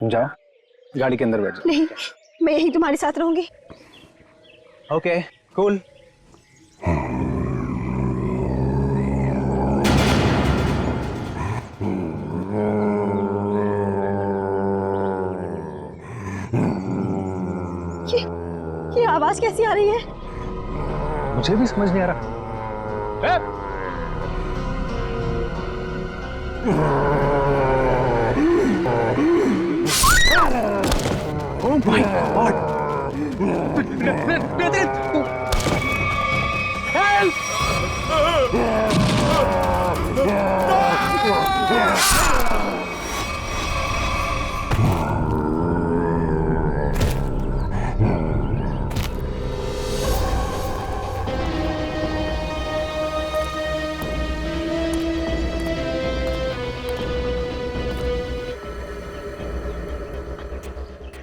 जाओ गाड़ी के अंदर बैठ जाओ। नहीं, मैं यही तुम्हारे साथ रहूंगी। Okay cool. ये आवाज कैसी आ रही है? मुझे भी समझ नहीं आ रहा। Oh my God! Help!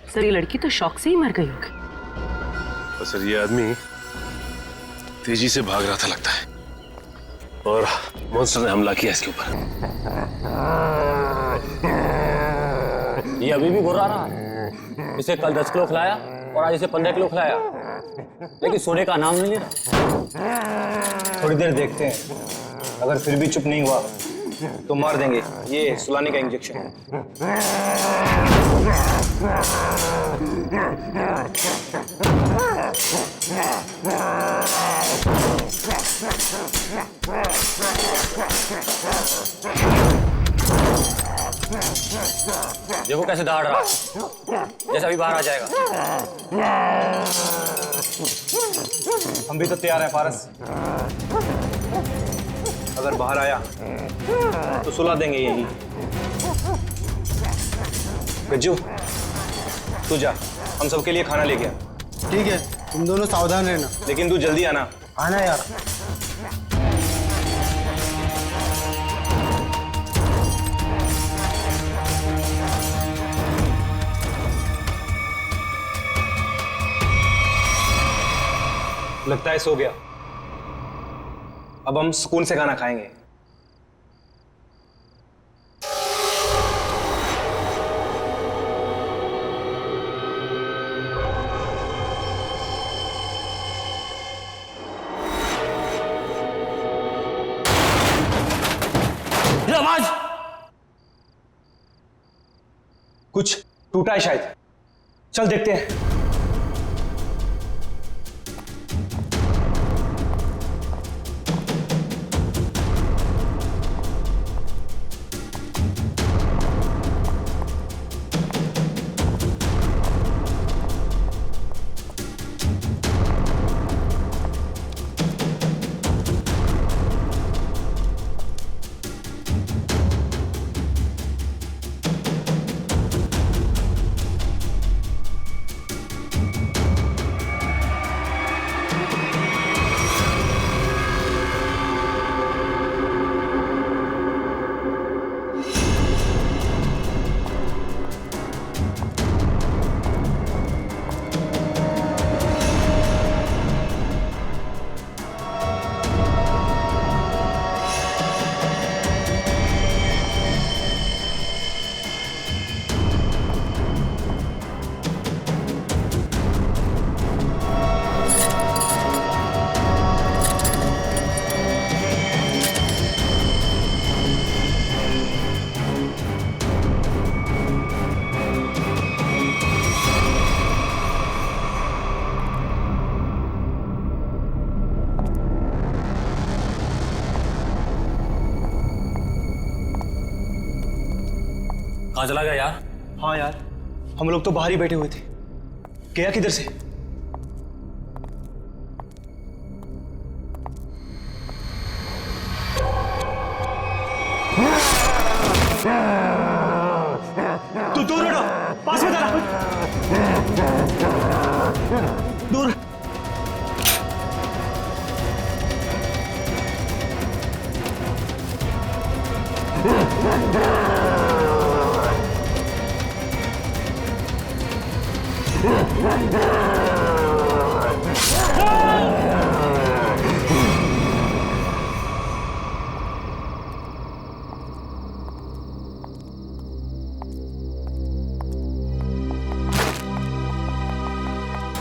Sir ये लड़की तो शॉक से ही मर गई होगी। सर ये आदमी तेजी से भाग रहा था लगता है और मॉन्स्टर ने हमला किया इसके ऊपर। ये अभी भी घुर्रा रहा है। इसे कल 10 किलो खिलाया और आज इसे 15 किलो खिलाया, लेकिन सोने का नाम नहीं ले रहा। थोड़ी देर देखते हैं, अगर फिर भी चुप नहीं हुआ तो मार देंगे। ये सुलाने का इंजेक्शन है। देखो कैसे दौड़ रहा है, जैसा अभी बाहर आ जाएगा। हम भी तो तैयार हैं पारस। अगर बाहर आया तो सुला देंगे यही। गज्जू तू जा, हम सबके लिए खाना लेके आ। ठीक है, तुम दोनों सावधान रहना। लेकिन तू जल्दी आना। आना यार। लगता है सो गया। अब हम सुकून से खाना खाएंगे। ये आवाज कुछ टूटा है शायद। चल देखते हैं। कहाँ चला गया यार? हाँ यार, हम लोग तो बाहर ही बैठे हुए थे। गया किधर से? तू दूर हटो, पास में जा। दूर।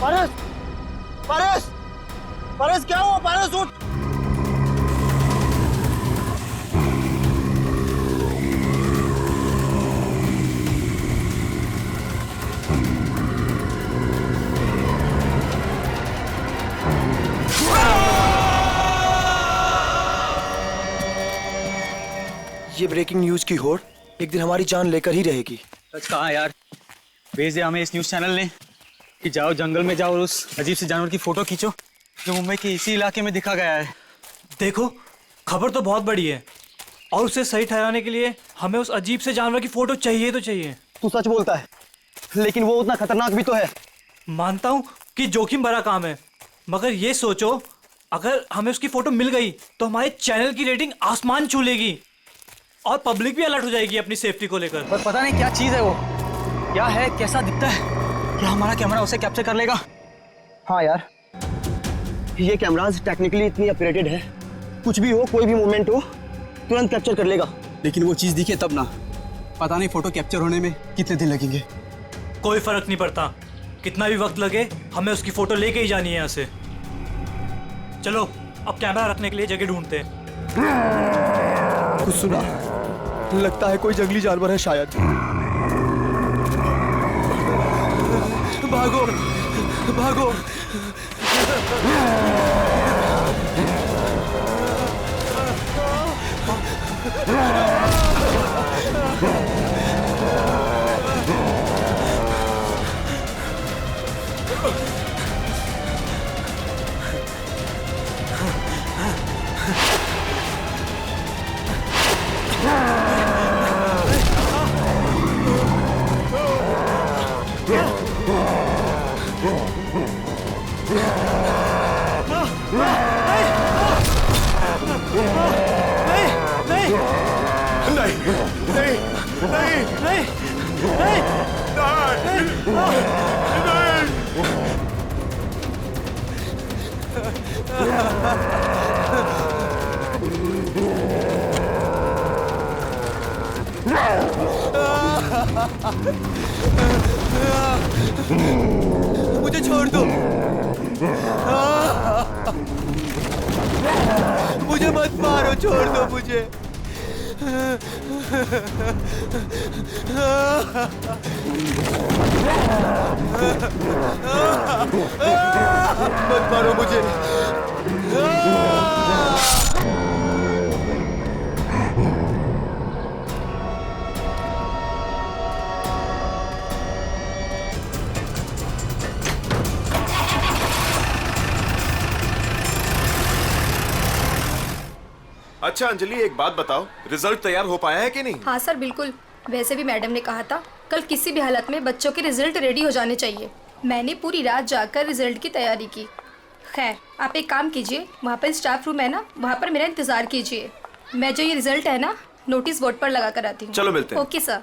पारस, पारस, पारस क्या हुआ? पारस उठ। ये ब्रेकिंग न्यूज की होड़ एक दिन हमारी जान लेकर ही रहेगी। सच कहा यार, भेज दिया हमें इस न्यूज चैनल ने कि जाओ जंगल में जाओ और उस अजीब से जानवर की फोटो खींचो जो मुंबई के इसी इलाके में दिखा गया है। देखो, खबर तो बहुत बड़ी है और उसे सही ठहराने के लिए हमें उस अजीब से जानवर की फोटो चाहिए तो चाहिए। तू सच बोलता है, लेकिन वो उतना खतरनाक भी तो है। मानता हूँ कि जोखिम भरा काम है, मगर ये सोचो अगर हमें उसकी फोटो मिल गई तो हमारे चैनल की रेटिंग आसमान छू लेगी और पब्लिक भी अलर्ट हो जाएगी अपनी सेफ्टी को लेकर। पर पता नहीं क्या चीज है वो, क्या है, कैसा दिखता है, क्या हमारा कैमरा उसे कैप्चर कर लेगा? हाँ यार, ये कैमराज टेक्निकली इतनी अपग्रेडेड है, कुछ भी हो, कोई भी मूवमेंट हो, तुरंत कैप्चर कर लेगा। लेकिन वो चीज दिखे तब ना, पता नहीं फोटो कैप्चर होने में कितने दिन लगेंगे। कोई फर्क नहीं पड़ता, कितना भी वक्त लगे हमें उसकी फोटो लेके ही जानी है यहाँ से। चलो अब कैमरा रखने के लिए जगह ढूंढते हैं। कुछ सुना? लगता है कोई जंगली जानवर है शायद। भागो, भागो। मुझे छोड़ दो, मुझे मत मारो, छोड़ दो मुझे। मत मारो मुझे। अच्छा अंजलि, एक बात बताओ, रिजल्ट तैयार हो पाया है कि नहीं? हाँ सर, बिल्कुल। वैसे भी मैडम ने कहा था कल किसी भी हालत में बच्चों के रिजल्ट रेडी हो जाने चाहिए। मैंने पूरी रात जाकर रिजल्ट की तैयारी की। खैर, आप एक काम कीजिए, वहाँ पर स्टाफ रूम है ना, वहाँ पर मेरा इंतजार कीजिए। मैं जो ये रिजल्ट है ना, नोटिस बोर्ड पर लगा कर आती हूँ। चलो मिलते हैं। Okay sir.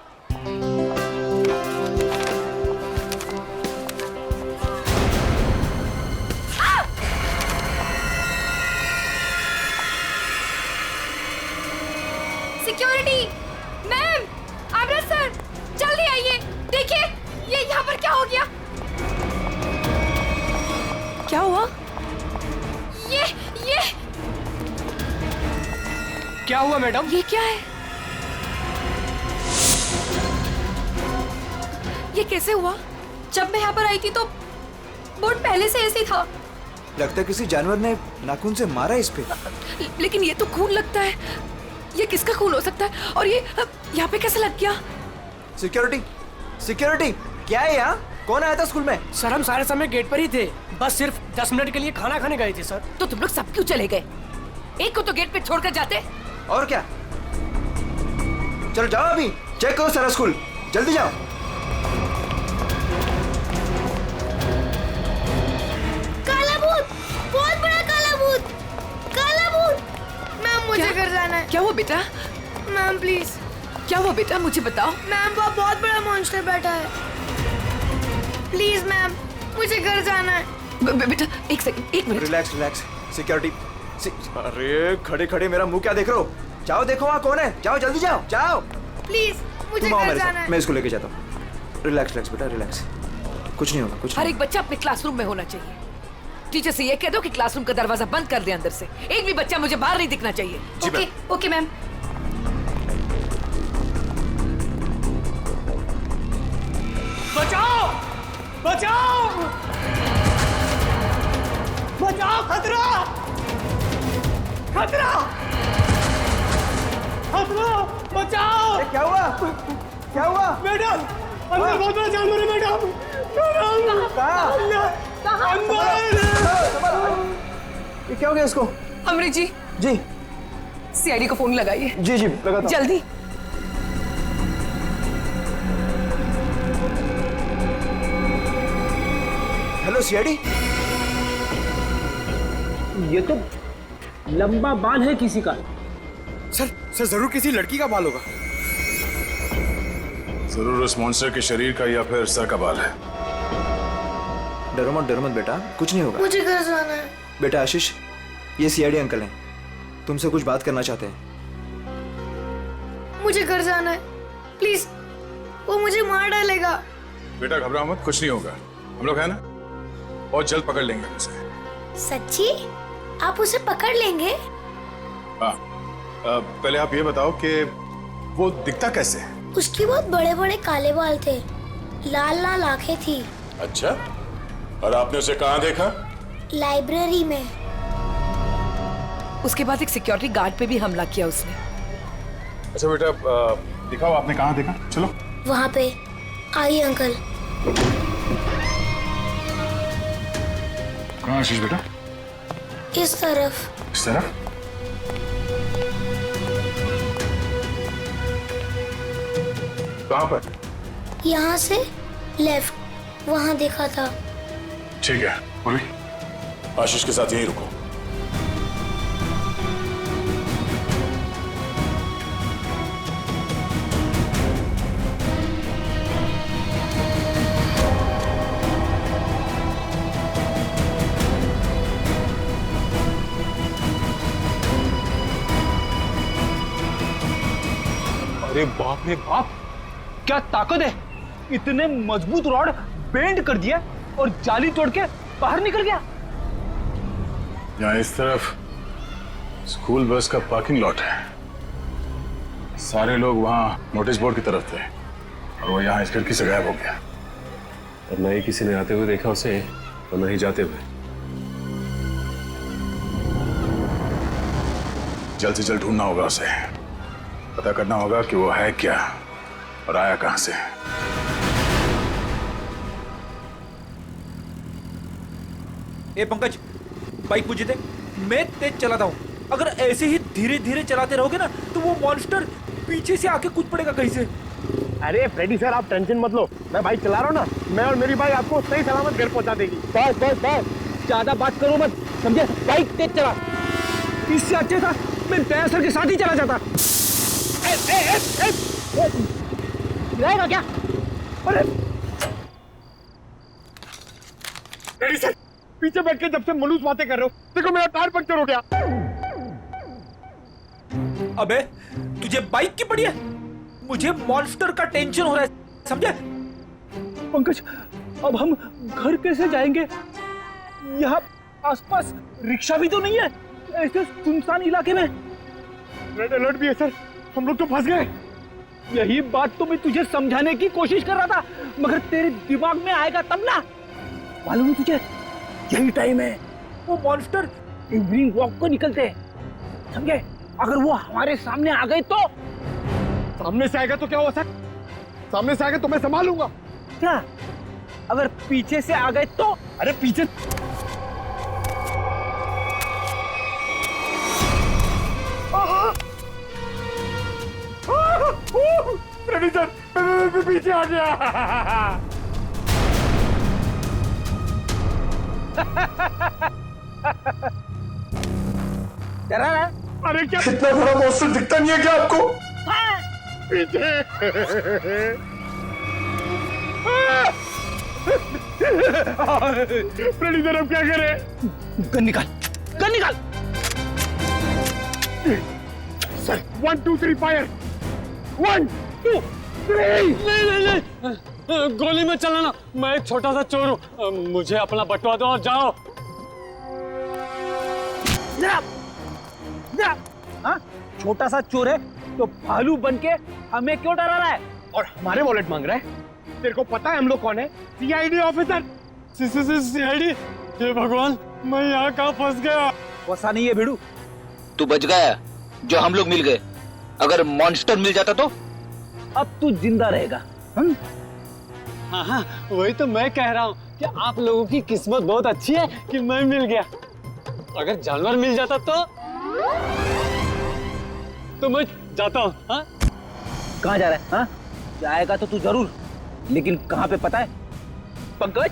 सिक्योरिटी मैम, आबरा सर, जल्दी आइए। देखिए ये यहाँ पर क्या हो गया। क्या हुआ? ये क्या हुआ मैडम? ये क्या है? ये कैसे हुआ? जब मैं यहाँ पर आई थी तो बोर्ड पहले से ऐसे ही था। लगता है किसी जानवर ने नाखून से मारा इस पे। लेकिन ये तो खून लगता है, ये किसका खून हो सकता है? और ये यहाँ पे कैसे लग गया? सिक्योरिटी, सिक्योरिटी, क्या है यहाँ? कौन आया था स्कूल में? सर हम सारे समय गेट पर ही थे, बस सिर्फ 10 मिनट के लिए खाना खाने गए थे सर। तो तुम लोग सब क्यों चले गए? एक को तो गेट पे छोड़कर जाते। और क्या? चलो जाओ, अभी चेक करो सारा स्कूल, जल्दी जाओ। काला भूत, बहुत बड़ा काला भूत, काला भूत। मैम मुझे घर जाना है। क्या हुआ बेटा? Ma'am please. क्या हुआ बेटा, मुझे बताओ। मैम वो बहुत बड़ा मॉन्स्टर बैठा है। प्लीज मैम, मुझे घर जाना है। बेटा एक सेकंड, एक मिनट। Relax relax. सिक्योरिटी, अरे खड़े खड़े मेरा मुंह क्या देख रहे हो? जाओ देखो वहाँ कौन है, जाओ जल्दी जाओ, जाओ। प्लीज मुझे तुम आओ घर मेरे जाना साथ, है। मैं इसको लेके जाता हूँ। रिलैक्स रिलैक्स बेटा, रिलैक्स। कुछ नहीं होगा, कुछ हर नहीं एक बच्चा अपने क्लासरूम में होना चाहिए। टीचर से ये कह दो कि क्लासरूम का दरवाजा बंद कर दे अंदर से। एक भी बच्चा मुझे बाहर नहीं दिखना चाहिए। Okay okay ma'am. बचाओ बचाओ बचाओ, खतरा खतरा खतरा, बचाओ। क्या हुआ? क्या हुआ? मैडम अंदर बहुत बड़ा जानवर है मैडम। मैडम कहाँ? अंदर। ये क्या हो गया इसको? अमृत जी, जी सीआईडी को फोन लगाइए। जी जी लगाता हूँ। जल्दी। Hello CID. ये तो लंबा बाल है किसी का। सर जरूर किसी लड़की का बाल होगा। जरूर उस मॉन्स्टर के शरीर का या फिर सर का बाल है। डरो मत बेटा, कुछ नहीं होगा। मुझे घर जाना है। बेटा आशीष, ये सीआईडी अंकल हैं, तुमसे कुछ बात करना चाहते हैं। मुझे घर जाना है, प्लीज। वो मुझे मार डालेगा। बेटा घबराओ मत, कुछ नहीं होगा। हम लोग है ना, बहुत जल्द पकड़ लेंगे उसे। सच्ची? आप उसे पकड़ लेंगे? हाँ, पहले आप ये बताओ कि वो दिखता कैसे है? उसके बहुत बड़े बड़े काले बाल थे, लाल लाल आंखें थी। अच्छा, और आपने उसे कहाँ देखा? लाइब्रेरी में। उसके बाद एक सिक्योरिटी गार्ड पे भी हमला किया उसने। अच्छा बेटा, दिखाओ आपने कहाँ देखा। चलो वहाँ पे। आइए अंकल। कहाँ आशीष बेटा? इस तरफ। इस तरफ? कहाँ पर? यहाँ से लेफ्ट, वहाँ देखा था। ठीक है, पूर्वी आशीष के साथ यहीं रुको। अरे बाप रे बाप, क्या ताकत है! इतने मजबूत रॉड बेंड कर दिया और जाली तोड़ के बाहर निकल गया। यहाँ इस तरफ स्कूल बस का पार्किंग लॉट है। सारे लोग वहाँ नोटिस बोर्ड की तरफ थे और वो यहाँ इस खिड़की से गायब हो गया। और न ही किसी ने आते हुए देखा उसे और न ही जाते हुए। जल्द से जल्द ढूंढना होगा उसे, पता करना होगा कि वो है क्या और आया कहां से। ए पंकज, बाइक मुझे दे, मैं तेज चलाता हूँ। अगर ऐसे ही धीरे धीरे चलाते रहोगे ना तो वो मॉन्स्टर पीछे से आके कूद पड़ेगा कहीं से। अरे फ्रेडी सर, आप टेंशन मत लो, मैं बाइक चला रहा हूँ ना, मैं और मेरी बाइक आपको सही सलामत घर पहुंचा देगी। बस बस बस, ज्यादा बात करो मत, समझे? बाइक तेज चला। इससे अच्छा था मैं दया सर के साथ ही चला जाता। रहेगा क्या? अरे फ्रेडी सर, पीछे बैठ के जब से मलूस बातें कर रहे हो, देखो मेरा टायर पंक्चर हो गया। अबे तुझे बाइक की पड़ी है, मुझे मॉन्स्टर का टेंशन हो रहा है, समझे? पंकज, अब हम घर कैसे जाएंगे? यहाँ आसपास रिक्शा भी तो नहीं है, ऐसे सुनसान इलाके में। रेड अलर्ट भी है सर, हम लोग तो फंस गए। यही बात तो मैं तुझे समझाने की कोशिश कर रहा था, मगर तेरे दिमाग में आएगा तब ना। मालूम है तुझे, यही टाइम है वो मॉन्स्टर इवनिंग वॉक को निकलते हैं, समझे? अगर वो हमारे सामने आ गए तो? सामने से आएगा तो क्या हुआ सर? सामने से आएगा तो मैं संभालूंगा। क्या अगर पीछे से आ गए तो? अरे पीछे फ्रेडी सर, पीछे आ गया। डरा रहा? अरे क्या इतना बड़ा मॉन्स्टर दिखता नहीं है क्या आपको? पीछे। फ्रेडी सर, अब क्या करें? गन निकाल, गन निकाल। Sir 1 2 3 fire. 1 2 3। नहीं नहीं नहीं, गोली में चलाना, मैं एक छोटा सा चोर हूँ, मुझे अपना बटवा दो और जाओ। हाँ? छोटा सा चोर है तो भालू बन के हमें क्यों डरा रहा है और हमारे वॉलेट मांग रहा है? तेरे को पता है हम लोग कौन है? CID officer. सीआईडी? हे भगवान, मैं यहाँ कहाँ फंस गया? वैसा नहीं है भिड़ू। तू बच गया जो हम लोग मिल गए, अगर मॉन्स्टर मिल जाता तो? अब तू जिंदा रहेगा। हाँ हाँ, वही तो मैं कह रहा हूँ कि आप लोगों की किस्मत बहुत अच्छी है कि मैं मिल गया। अगर जानवर मिल जाता तो मैं जाता हूँ। हाँ? कहाँ जा रहा है? हाँ? जाएगा तो तू जरूर, लेकिन कहाँ पे पता है? पंकज?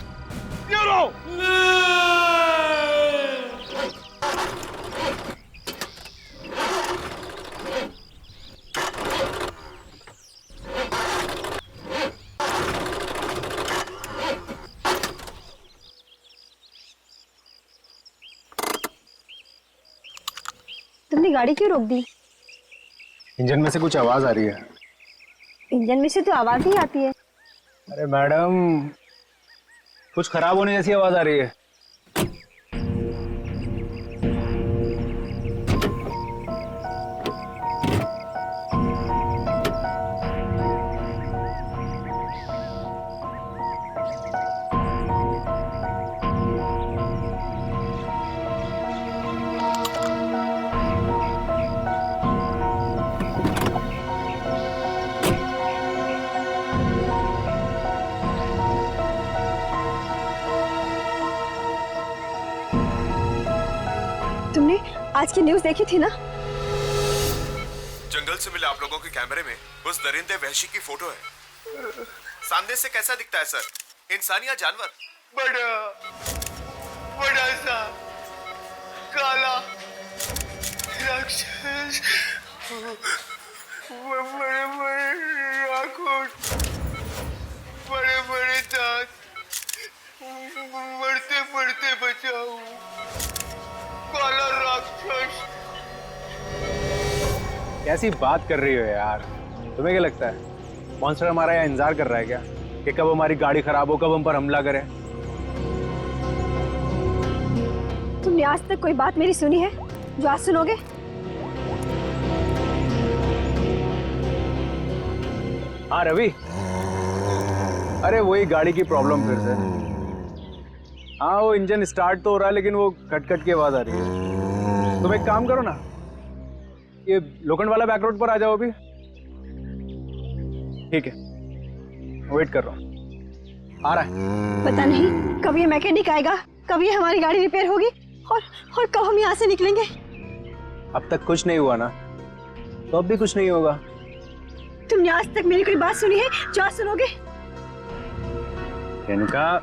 तुमने गाड़ी क्यों रोक दी? इंजन में से कुछ आवाज आ रही है। इंजन में से तो आवाज ही आती है। अरे मैडम, कुछ खराब होने जैसी आवाज आ रही है। तुमने आज की न्यूज़ देखी थी ना? जंगल से मिले आप लोगों के कैमरे में उस दरिंदे वहशी की फोटो है। सामने से कैसा दिखता है सर, इंसान या जानवर? बड़ा सा काला राक्षस, बड़े बड़े आँखों, बड़े बड़े दांत, मरते मरते बचाओ, काला राक्षस। कैसी बात कर रही हो यार? तुम्हें क्या लगता है मॉन्स्टर हमारा यहाँ इंतजार कर रहा है क्या कि कब हमारी गाड़ी खराब हो, कब हम पर हमला करे? तुमने आज तक कोई बात मेरी सुनी है जो आज सुनोगे? हाँ रवि, अरे वही गाड़ी की प्रॉब्लम फिर से। हाँ, वो इंजन स्टार्ट तो हो रहा है लेकिन वो कट कट की आवाज आ रही है। तुम एक काम करो ना, ये लोखंड वाला बैक रोड पर आ जाओ अभी। ठीक है, वेट कर रहा हूँ, आ रहा है। पता नहीं कब ये मैकेनिक आएगा, कब ये हमारी गाड़ी रिपेयर होगी और कब हम यहाँ से निकलेंगे। अब तक कुछ नहीं हुआ ना, तो अब भी कुछ नहीं होगा। तुमने आज तक मेरी कोई बात सुनी है जो आज सुनोगे? इनका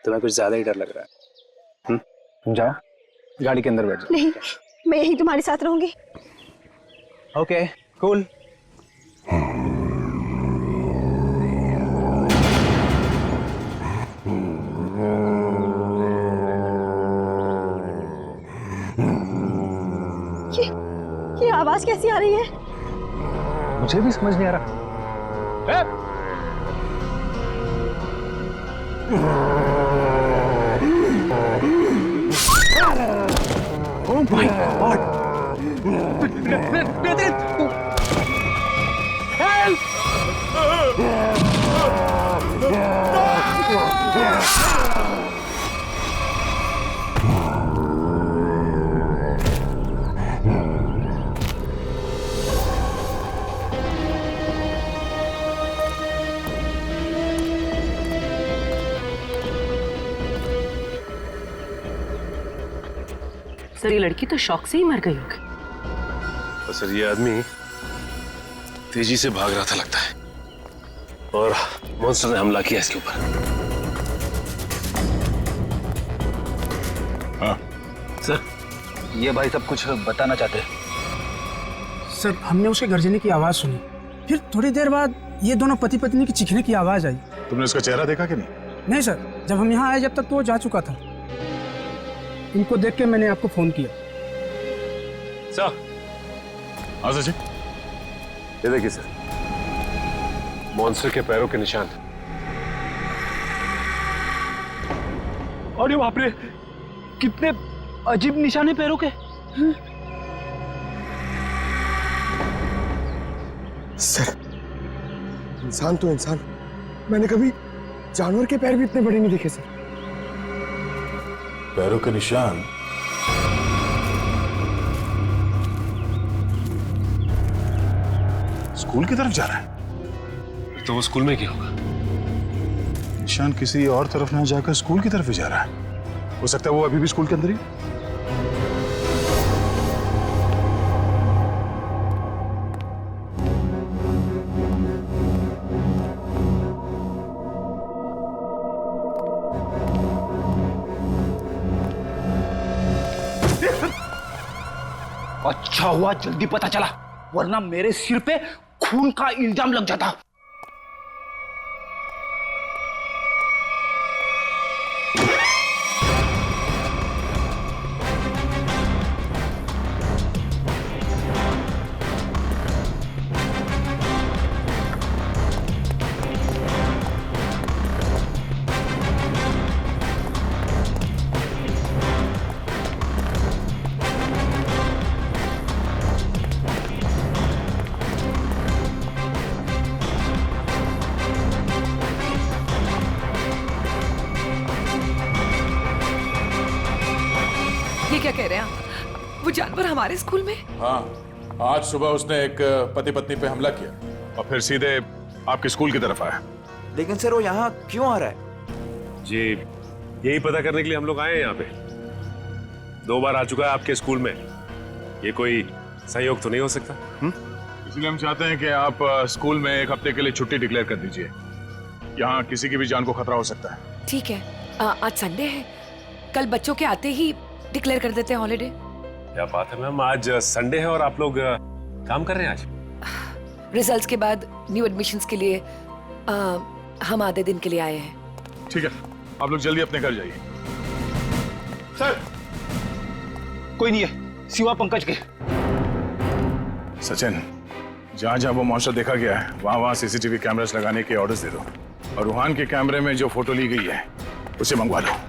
तुम्हें कुछ ज्यादा ही डर लग रहा है। जाओ गाड़ी के अंदर बैठ जाओ। नहीं, मैं यही तुम्हारे साथ रहूंगी। Okay cool. ये आवाज कैसी आ रही है? मुझे भी समझ नहीं आ रहा। Oh my God! Help! Sir, ये लड़की तो शॉक से ही मर गई होगी। तो सर ये आदमी तेजी से भाग रहा था लगता है, और मॉन्स्टर ने हमला किया इसके ऊपर। हाँ सर, ये भाई सब कुछ बताना चाहते हैं। सर, हमने उसके गर्जने की आवाज सुनी, फिर थोड़ी देर बाद ये दोनों पति पत्नी की चीखने की आवाज आई। तुमने उसका चेहरा देखा कि नहीं? नहीं सर, जब हम यहाँ आए जब तक तो वो जा चुका था। इनको देख के मैंने आपको फोन किया। सर, हाँ सर जी, ये देखिए सर, मॉन्स्टर के पैरों के निशान। अरे बाप रे, कितने अजीब निशाने पैरों के। सर, इंसान तो इंसान, मैंने कभी जानवर के पैर भी इतने बड़े नहीं देखे सर। पैरों के निशान? स्कूल की तरफ जा रहा है? तो वो स्कूल में क्या होगा? निशान किसी और तरफ ना जाकर स्कूल की तरफ ही जा रहा है। हो सकता है वो अभी भी स्कूल के अंदर ही। अच्छा हुआ जल्दी पता चला, वरना मेरे सिर पे खून का इल्जाम लग जाता। ये क्या कह रहे हैं आप? वो जानवर हमारे स्कूल में? हाँ, आज सुबह उसने एक पति पत्नी पे हमला किया और फिर सीधे आपके स्कूल की तरफ आया। लेकिन सर वो यहाँ क्यों आ रहा है? जी, यही पता करने के लिए हम लोग आए हैं यहाँ पे। 2 बार आ चुका है आपके स्कूल में, ये कोई सहयोग तो नहीं हो सकता? इसलिए हम चाहते हैं कि आप स्कूल में 1 हफ्ते के लिए छुट्टी डिक्लेयर कर दीजिए। यहाँ किसी की भी जान को खतरा हो सकता है। ठीक है, आज संडे है, कल बच्चों के आते ही डिक्लेयर कर देते हैं हॉलिडे। क्या बात है मैम, आज संडे है और आप लोग काम कर रहे हैं आज? रिजल्ट्स के बाद न्यू एडमिशंस के लिए हम आधे दिन के लिए आए हैं। ठीक है, आप लोग जल्दी अपने घर जाइए। सर, कोई नहीं है सिवा पंकज के। सचिन, जहां जहां वो मॉन्स्टर देखा गया है वहां वहां सीसीटीवी कैमरास लगाने के ऑर्डर्स दे दो और रूहान के कैमरे में जो फोटो ली गई है उसे मंगवा लो।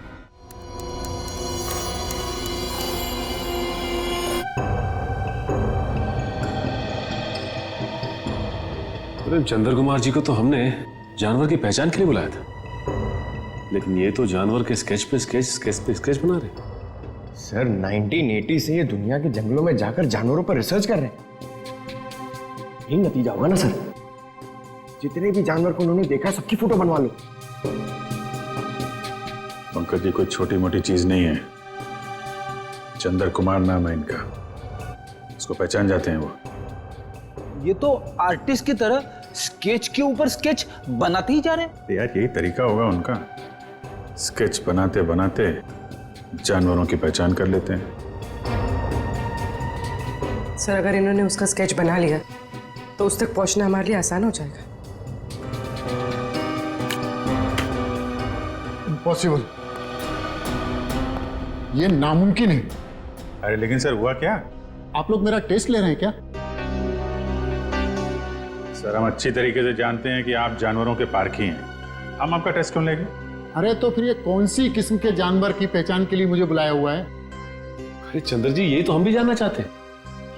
चंद्र कुमार जी को तो हमने जानवर की पहचान के लिए बुलाया था, लेकिन ये तो जानवर के स्केच पे स्केच बना रहे। सर 1980 से ये दुनिया के जंगलों में जाकर जानवरों पर रिसर्च कर रहे हैं। यही नतीजा होगा ना सर। जितने भी जानवर को उन्होंने देखा सबकी फोटो बनवा लो। पंकज जी कोई छोटी मोटी चीज नहीं है। चंद्र कुमार नाम है इनका, उसको पहचान जाते हैं वो। ये तो आर्टिस्ट की तरह स्केच के ऊपर स्केच बनाते ही जा रहे हैं। यार यही तरीका होगा उनका, स्केच बनाते बनाते जानवरों की पहचान कर लेते हैं। सर अगर इन्होंने उसका स्केच बना लिया तो उस तक पहुंचना हमारे लिए आसान हो जाएगा। इम्पॉसिबल, ये नामुमकिन है। अरे लेकिन सर हुआ क्या? आप लोग मेरा टेस्ट ले रहे हैं क्या? सर हम अच्छी तरीके से जानते हैं कि आप जानवरों के पारखी हैं, हम आपका टेस्ट क्यों लेंगे? अरे तो फिर ये कौन सी किस्म के जानवर की पहचान के लिए मुझे बुलाया हुआ है? अरे चंद्र जी, ये तो हम भी जानना चाहते हैं,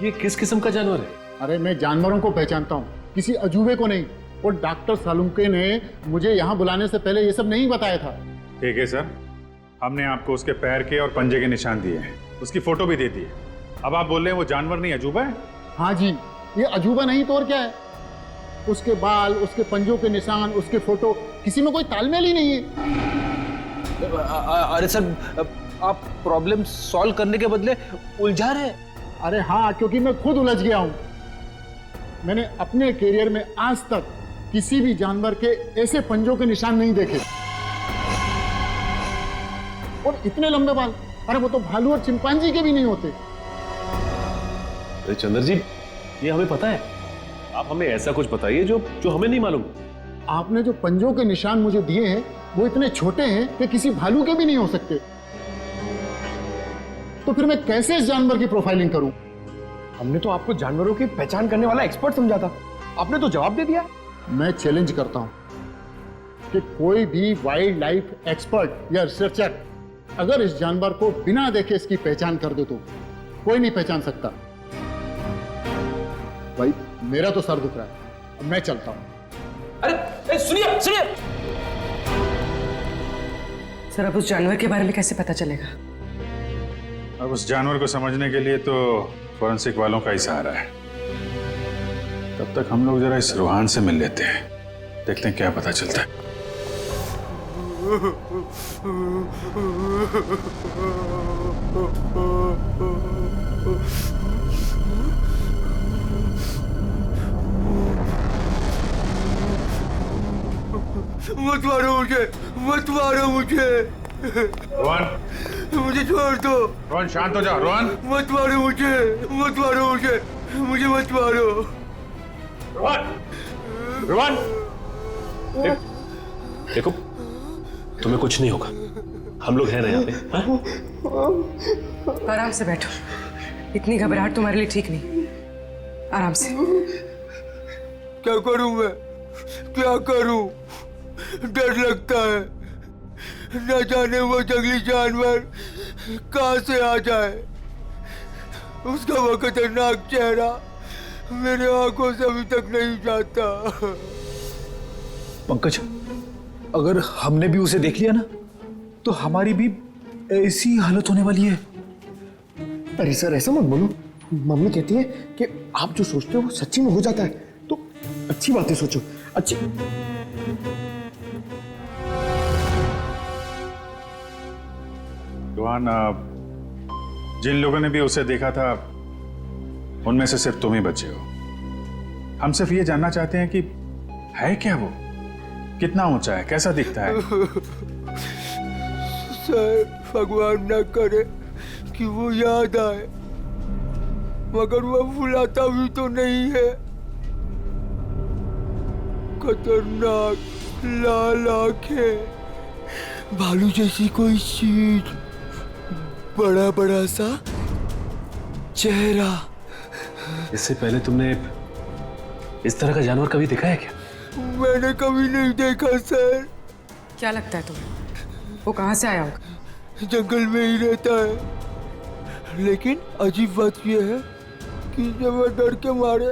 ये किस किस्म का जानवर है? अरे मैं जानवरों को पहचानता हूँ, किसी अजूबे को नहीं। और डॉक्टर सालुंके ने मुझे यहाँ बुलाने से पहले ये सब नहीं बताया था। ठीक है सर, हमने आपको उसके पैर के और पंजे के निशान दिए हैं, उसकी फोटो भी दे दी है। अब आप बोल रहे हैं वो जानवर नहीं अजूबा है? हाँ जी, ये अजूबा नहीं तो और क्या है। उसके बाल, उसके पंजों के निशान, उसके फोटो, किसी में कोई तालमेल ही नहीं है। अरे सर, आप प्रॉब्लम सॉल्व करने के बदले उलझा रहे। अरे हाँ, क्योंकि मैं खुद उलझ गया हूं। मैंने अपने करियर में आज तक किसी भी जानवर के ऐसे पंजों के निशान नहीं देखे। और इतने लंबे बाल, अरे वो तो भालू और चिंपांजी के भी नहीं होते। अरे चंद्र जी, ये हमें पता है, आप हमें ऐसा कुछ बताइए जो हमें नहीं मालूम। आपने जो पंजों के निशान मुझे दिए हैं वो इतने छोटे हैं कि किसी भालू के भी नहीं हो सकते। तो फिर मैं कैसे इस जानवर की प्रोफाइलिंग करूं? हमने तो आपको जानवरों की पहचान करने वाला एक्सपर्ट समझा था, आपने तो जवाब दे दिया। मैं चैलेंज करता हूं कि कोई भी वाइल्ड लाइफ एक्सपर्ट या रिसर्चर अगर इस जानवर को बिना देखे इसकी पहचान कर दो तो कोई नहीं पहचान सकता। भाई मेरा तो सर दुख रहा है, अब मैं चलता हूं। अरे सुनिए सुनिए, सर अब उस जानवर के बारे में कैसे पता चलेगा? अब उस जानवर को समझने के लिए तो फॉरेंसिक वालों का ही सहारा है। तब तक हम लोग जरा इस रूहान से मिल लेते हैं, देखते हैं क्या पता चलता है। मत मारो मुझे, मत मारो मुझे। रोहन, मुझे छोड़ दो। रोहन शांत हो जाओ। रोहन मत मारो मुझे, मत मारो मुझे, मुझे मत मारो। रोहन, रोहन, देखो तुम्हें कुछ नहीं होगा, हम लोग हैं ना यहाँ पे। हाँ? आराम से बैठो, इतनी घबराहट तुम्हारे लिए ठीक नहीं। आराम से। क्या करूं मैं, क्या करूं? डर लगता है, न जाने वो जंगली जानवर कहां से आ जाए। उसका वो खतरनाक चेहरा मेरे आंखों से अभी तक नहीं जाता। पंकज, अगर हमने भी उसे देख लिया ना तो हमारी भी ऐसी हालत होने वाली है। अरे सर ऐसा मत बोलो, मम्मी कहती है कि आप जो सोचते हो वो सच्ची में हो जाता है, तो अच्छी बातें सोचो। अच्छी रोहन, जिन लोगों ने भी उसे देखा था उनमें से सिर्फ तुम ही बचे हो। हम सिर्फ ये जानना चाहते हैं कि है क्या वो, कितना ऊंचा है, कैसा दिखता है। सर भगवान न करे कि वो याद आए, मगर वो भुलाता भी तो नहीं है। खतरनाक लाल आंखें, भालू जैसी कोई चीज, बड़ा बड़ा सा चेहरा। इससे पहले तुमने इस तरह का जानवर कभी देखा है क्या? मैंने कभी नहीं देखा सर। क्या लगता है तुम्हें वो कहाँ से आया होगा? जंगल में ही रहता है, लेकिन अजीब बात यह है कि जब मैं डर के मारे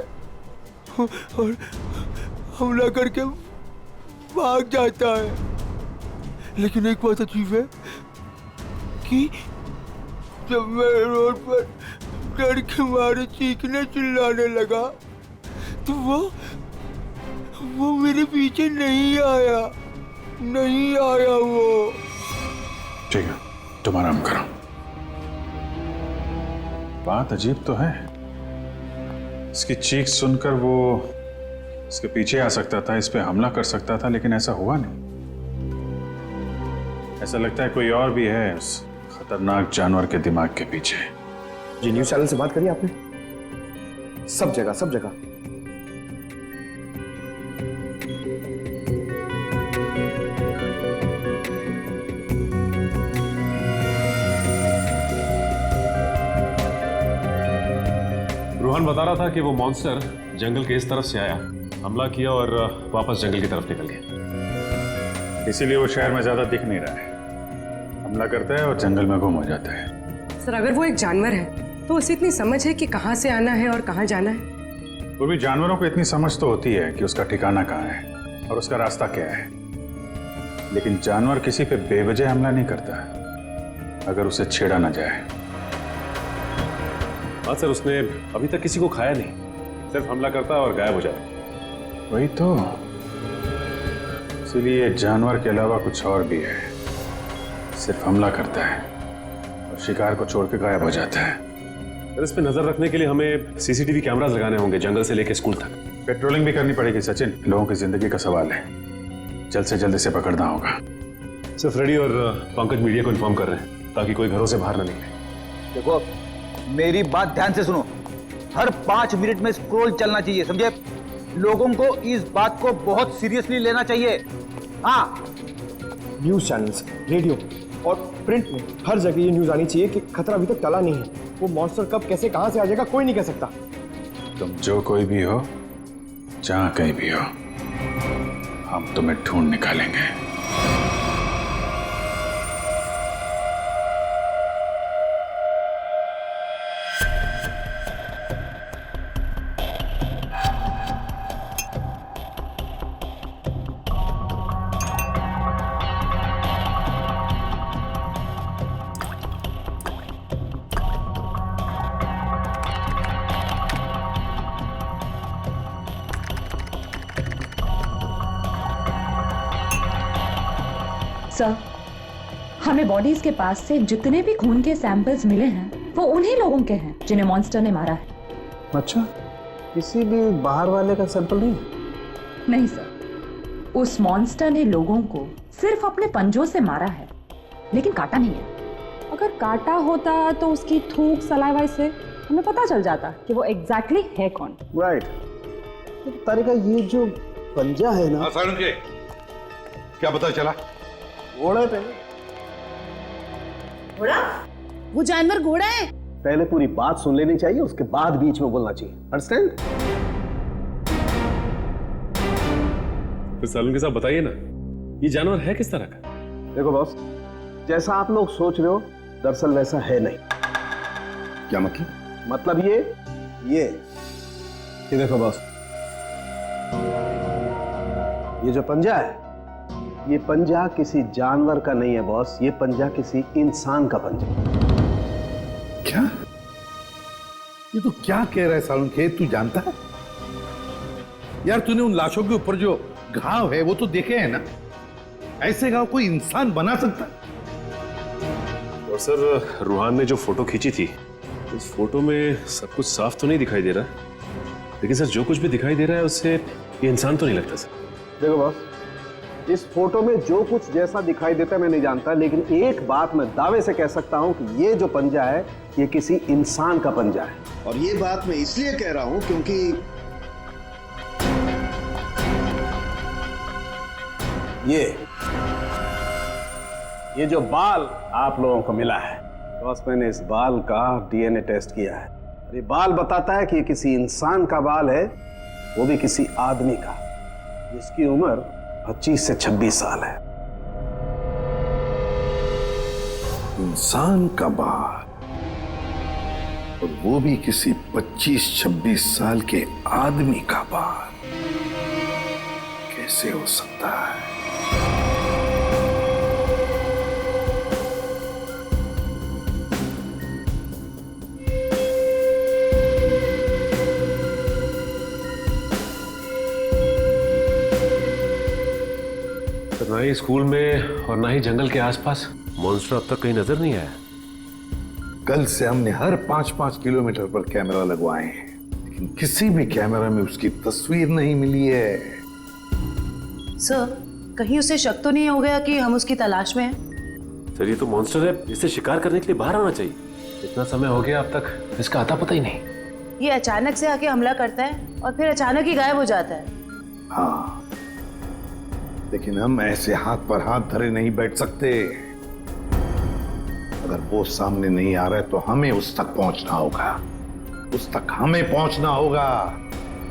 और हमला करके भाग जाता है। लेकिन एक बात अजीब है कि जब मैं रोड पर डर के मारे चीखने चिल्लाने लगा तो वो मेरे पीछे नहीं आया, नहीं आया वो। ठीक है, तुम आराम करो। बात अजीब तो है, इसकी चीख सुनकर वो इसके पीछे आ सकता था, इस पे हमला कर सकता था, लेकिन ऐसा हुआ नहीं। ऐसा लगता है कोई और भी है उस खतरनाक जानवर के दिमाग के पीछे। जी न्यूज चैनल से बात करी आपने? सब जगह, सब जगह। रोहन बता रहा था कि वो मॉन्स्टर जंगल के इस तरफ से आया, हमला किया और वापस जंगल की तरफ निकल गया। इसीलिए वो शहर में ज्यादा दिख नहीं रहा है, हमला करता है और जंगल में गुम हो जाता है। सर अगर वो एक जानवर है तो उसे इतनी समझ है कि कहाँ से आना है और कहाँ जाना है? वो भी जानवरों को इतनी समझ तो होती है कि उसका ठिकाना कहाँ है और उसका रास्ता क्या है, लेकिन जानवर किसी पे बेवजह हमला नहीं करता अगर उसे छेड़ा ना जाए। हाँ सर, उसने अभी तक किसी को खाया नहीं, सिर्फ हमला करता और गायब हो जाता। वही तो, इसीलिए जानवर के अलावा कुछ और भी है, सिर्फ हमला करता है और शिकार को छोड़ के गायब हो जाता है। सर इस पे नजर रखने के लिए हमें सीसीटीवी कैमरास लगाने होंगे जंगल से लेकर स्कूल तक। पेट्रोलिंग भी करनी पड़ेगी सचिन, लोगों की जिंदगी का सवाल है, जल्द से जल्द इसे पकड़ना होगा। सर फ्रेडी और पंकज मीडिया को इन्फॉर्म कर रहे हैं ताकि कोई घरों से बाहर न निकले। देखो मेरी बात ध्यान से सुनो, हर 5 मिनट में स्क्रॉल चलना चाहिए, समझे? लोगों को इस बात को बहुत सीरियसली लेना चाहिए। हाँ, न्यूज चैनल्स, रेडियो और प्रिंट में हर जगह ये न्यूज आनी चाहिए कि खतरा अभी तक टला नहीं है। वो मॉन्स्टर कब कैसे कहां से आ जाएगा कोई नहीं कह सकता। तुम जो कोई भी हो, जहां कहीं भी हो, हम तुम्हें ढूंढ निकालेंगे। सर, हमें बॉडीज के पास से जितने भी खून के सैंपल्स मिले हैं वो उन्हीं लोगों के हैं जिन्हें मॉन्स्टर ने मारा है। अच्छा, किसी भी बाहर वाले का सैंपल नहीं? नहीं सर, उस मॉन्स्टर ने लोगों को सिर्फ अपने पंजों से मारा है, लेकिन काटा नहीं है। अगर काटा होता तो उसकी थूक सलाइवा से हमें पता चल जाता कि वो एग्जैक्टली है कौन। राइट। तो तारिका, ये जो पंजा है ना, सारुण के क्या पता चला? घोड़ा है पहले। घोड़ा? वो जानवर घोड़ा है? पहले पूरी बात सुन लेनी चाहिए, उसके बाद बीच में बोलना चाहिए। अंडरस्टैंड? तो सालून के साथ बताइए ना, ये जानवर है किस तरह का? देखो बॉस, जैसा आप लोग सोच रहे हो दरअसल वैसा है नहीं। क्या मतलब? मतलब ये देखो बॉस, ये जो पंजा है, ये पंजा किसी जानवर का नहीं है बॉस, ये पंजा किसी इंसान का पंजा। क्या? ये तो क्या कह रहा है सालून के? तू जानता है यार, तूने उन लाशों के ऊपर जो घाव है वो तो देखे हैं ना? ऐसे घाव कोई इंसान बना सकता? और सर, रूहान ने जो फोटो खींची थी, उस फोटो में सब कुछ साफ तो नहीं दिखाई दे रहा, लेकिन सर जो कुछ भी दिखाई दे रहा है उससे ये इंसान तो नहीं लगता सर। देखो बॉस, इस फोटो में जो कुछ जैसा दिखाई देता है मैं नहीं जानता, लेकिन एक बात मैं दावे से कह सकता हूं कि ये जो पंजा है ये किसी इंसान का पंजा है। और ये बात मैं इसलिए कह रहा हूं क्योंकि ये जो बाल आप लोगों को मिला है बॉस, मैंने इस बाल का डीएनए टेस्ट किया है। ये बाल बताता है कि ये किसी इंसान का बाल है, वो भी किसी आदमी का, जिसकी उम्र 25 से 26 साल है। इंसान का बाल, और वो भी किसी 25-26 साल के आदमी का बाल, कैसे हो सकता है? ना ही स्कूल में और ना ही जंगल के आसपास मॉन्स्टर अब तक कहीं नजर नहीं आया। कल से हमने हर 5-5 किलोमीटर पर कैमरा लगवाए हैं, लेकिन किसी भी कैमरा में उसकी तस्वीर नहीं मिली है। सर, कहीं उसे शक तो नहीं हो गया कि हम उसकी तलाश में हैं? सर, ये तो मॉन्स्टर है, इसे शिकार करने के लिए बाहर आना चाहिए। इतना समय हो गया अब तक इसका आता पता ही नहीं। ये अचानक से आके हमला करता है और फिर अचानक ही गायब हो जाता है। हाँ, लेकिन हम ऐसे हाथ पर हाथ धरे नहीं बैठ सकते। अगर वो सामने नहीं आ रहा है तो हमें उस तक पहुंचना होगा, उस तक हमें पहुंचना होगा,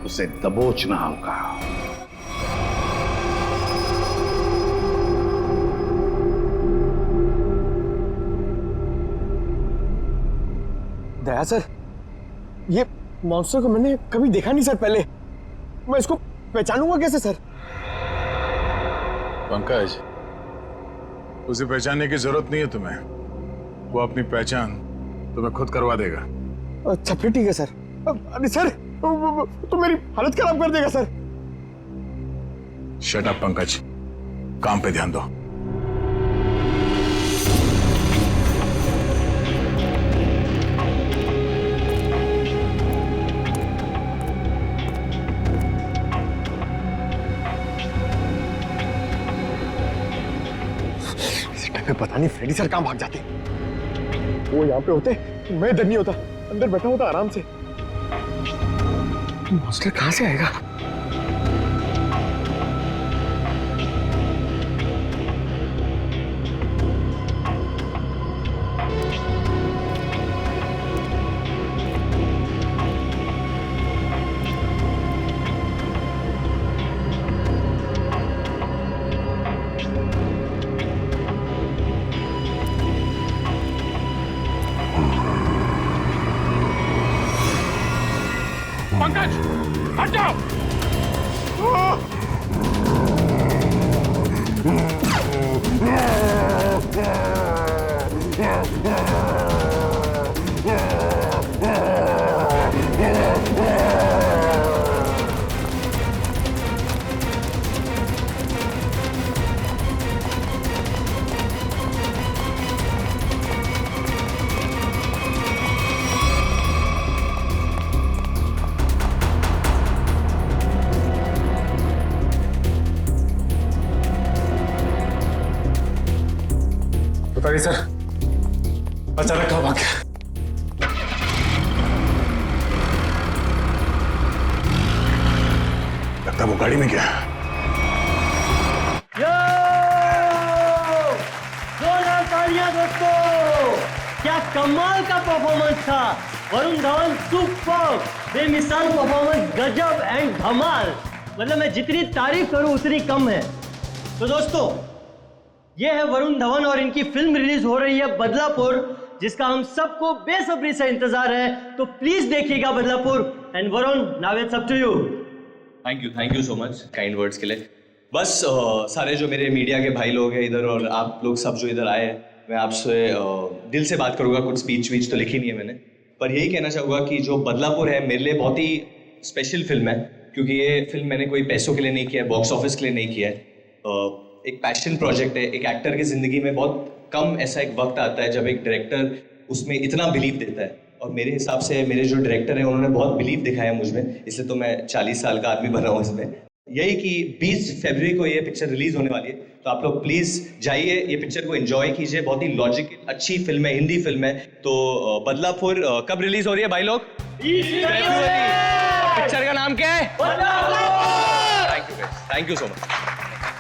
उसे दबोचना होगा। दया सर, ये मॉन्स्टर को मैंने कभी देखा नहीं सर पहले, मैं इसको पहचानूंगा कैसे सर? पंकज, उसे पहचानने की जरूरत नहीं है तुम्हें, वो अपनी पहचान तुम्हें खुद करवा देगा। अच्छा फिर ठीक है सर। अरे सर, तो मेरी हालत खराब कर देगा सर। शट अप पंकज, काम पे ध्यान दो। पता नहीं फ्रेडी सर कहां भाग जाते, वो यहाँ पे होते मैं इधर नहीं होता, अंदर बैठा होता आराम से। मॉन्स्टर कहां से आएगा? पंकज, हट जाओ। बताइए सर, अचानक कहाँ भाग गया? लगता वो गाड़ी में गया। जोरदार तालियां दोस्तों, क्या कमाल का परफॉर्मेंस था। वरुण धवन सुपर, बेमिसाल परफॉर्मेंस, गजब एंड धमाल। मतलब मैं जितनी तारीफ करूं उतनी कम है। तो दोस्तों, ये है वरुण धवन और इनकी फिल्म रिलीज हो रही है बदलापुर, जिसका हम सबको बेसब्री से इंतजार है। तो प्लीज देखिएगा Badlapur. And Varun, now it's up to you. Thank you so much kind words के लिए। बस सारे जो मेरे मीडिया के भाई लोग हैं इधर और आप लोग सब जो इधर आए हैं, मैं आपसे दिल से बात करूंगा। कुछ स्पीच वीच तो लिखी नहीं है मैंने, पर यही कहना चाहूँगा कि जो बदलापुर है मेरे लिए बहुत ही स्पेशल फिल्म है, क्योंकि ये फिल्म मैंने कोई पैसों के लिए नहीं किया है, बॉक्स ऑफिस के लिए नहीं किया है। एक पैशन प्रोजेक्ट है। एक एक्टर की ज़िंदगी में बहुत कम ऐसा एक वक्त आता है जब एक डायरेक्टर उसमें इतना बिलीव देता है, और मेरे हिसाब से मेरे जो डायरेक्टर हैं उन्होंने बहुत बिलीव दिखाया मुझ में, इसलिए तो मैं 40 साल का आदमी बना हूँ इसमें। यही कि 20 फरवरी को ये पिक्चर रिलीज होने वाली है, तो आप लोग प्लीज जाइए, ये पिक्चर को एंजॉय कीजिए। बहुत ही लॉजिकल अच्छी फिल्म है, हिंदी फिल्म है। तो बदलापुर कब रिलीज हो रही है भाई लोग? पिक्चर का नाम क्या है? Thank you so much.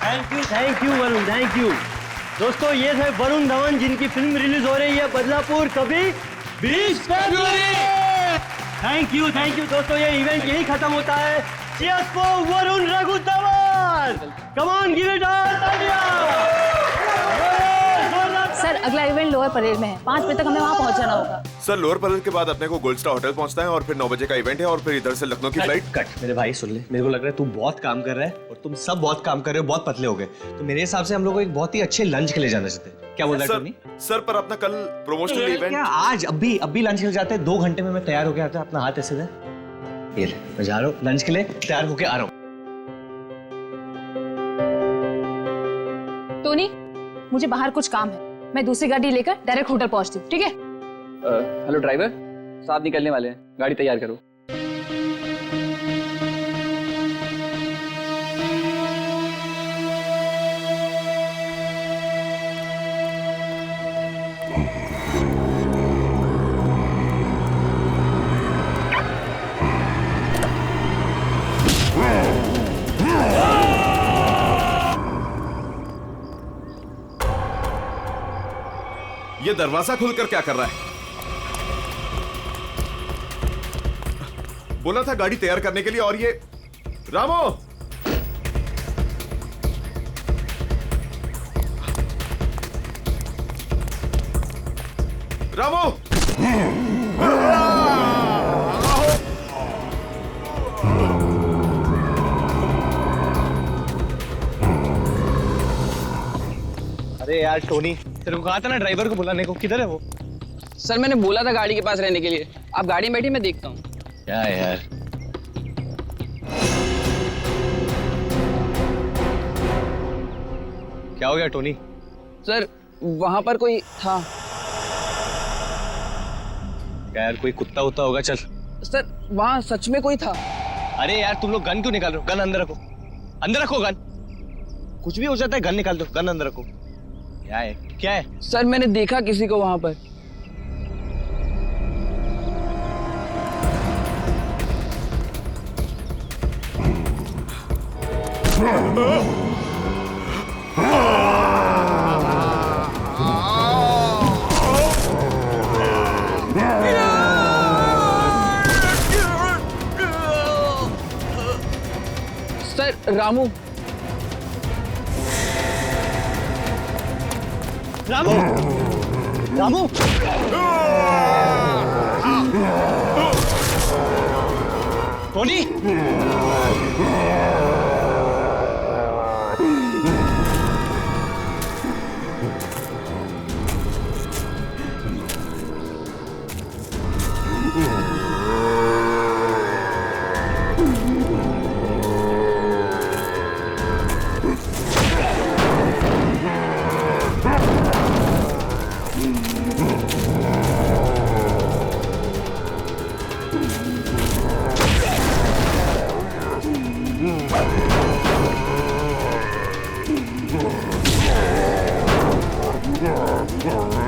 Thank you Varun, thank you. दोस्तों, ये थे वरुण धवन जिनकी फिल्म रिलीज हो रही है बदलापुर, कभी 20 फरवरी। थैंक यू दोस्तों, ये इवेंट यही खत्म होता है। Cheers for Varun Raghu Dhawan. Come on, give it all, तालियां। सर, अगला इवेंट लोअर परेड में है। 5 बजे तक हमें वहाँ पहुँच जाना होगा। सर, लोअर परेड के बाद अपने को गोल्ड स्टार होटल पहुंचना है और फिर 9 बजे का इवेंट है और फिर इधर से लखनऊ की फ्लाइट। कट मेरे भाई, सुन ले, मेरे को लग रहा है तू बहुत काम कर रहा है और तुम सब बहुत काम कर रहे हो, बहुत पतले हो गए। तो मेरे हिसाब से हम लोग को एक बहुत ही अच्छे लंच के लिए जाना चाहते हैं। क्या बोल रहा है टोनी? सर, पर अपना कल प्रमोशनल इवेंट क्या आज अभी लंच के लिए जाते हैं? 2 घंटे में मैं तैयार होके आता हूँ। अपना हाथ ऐसे दे, ये ले, मैं जा रहा हूँ लंच के लिए, तैयार होके आ रहा हूँ। टोनी, मुझे बाहर कुछ काम है, मैं दूसरी गाड़ी लेकर डायरेक्ट होटल पहुंचती हूँ, ठीक है? हेलो ड्राइवर साहब, निकलने वाले हैं, गाड़ी तैयार करो। ये दरवाजा खुलकर क्या कर रहा है? बोला था गाड़ी तैयार करने के लिए, और ये रामो! रामो! अरे यार टोनी, तेरे को कहा था ना ड्राइवर को बुलाने को, किधर है वो? सर, मैंने बोला था गाड़ी के पास रहने के लिए। आप गाड़ी में बैठिए, मैं देखता हूँ। क्या है यार? क्या हो गया टोनी? सर, वहां पर कोई था। क्या यार, कोई कुत्ता उत्ता होगा? चल। सर, वहां सच में कोई था। अरे यार, तुम लोग गन क्यों निकाल रहे हो? गन अंदर रखो, अंदर रखो गन। कुछ भी हो जाता है, गन निकाल दो, गन अंदर रखो। क्या है? क्या है? सर, मैंने देखा किसी को वहां पर। Sir, Ramu. Ramu! Ramu! Tony! What? है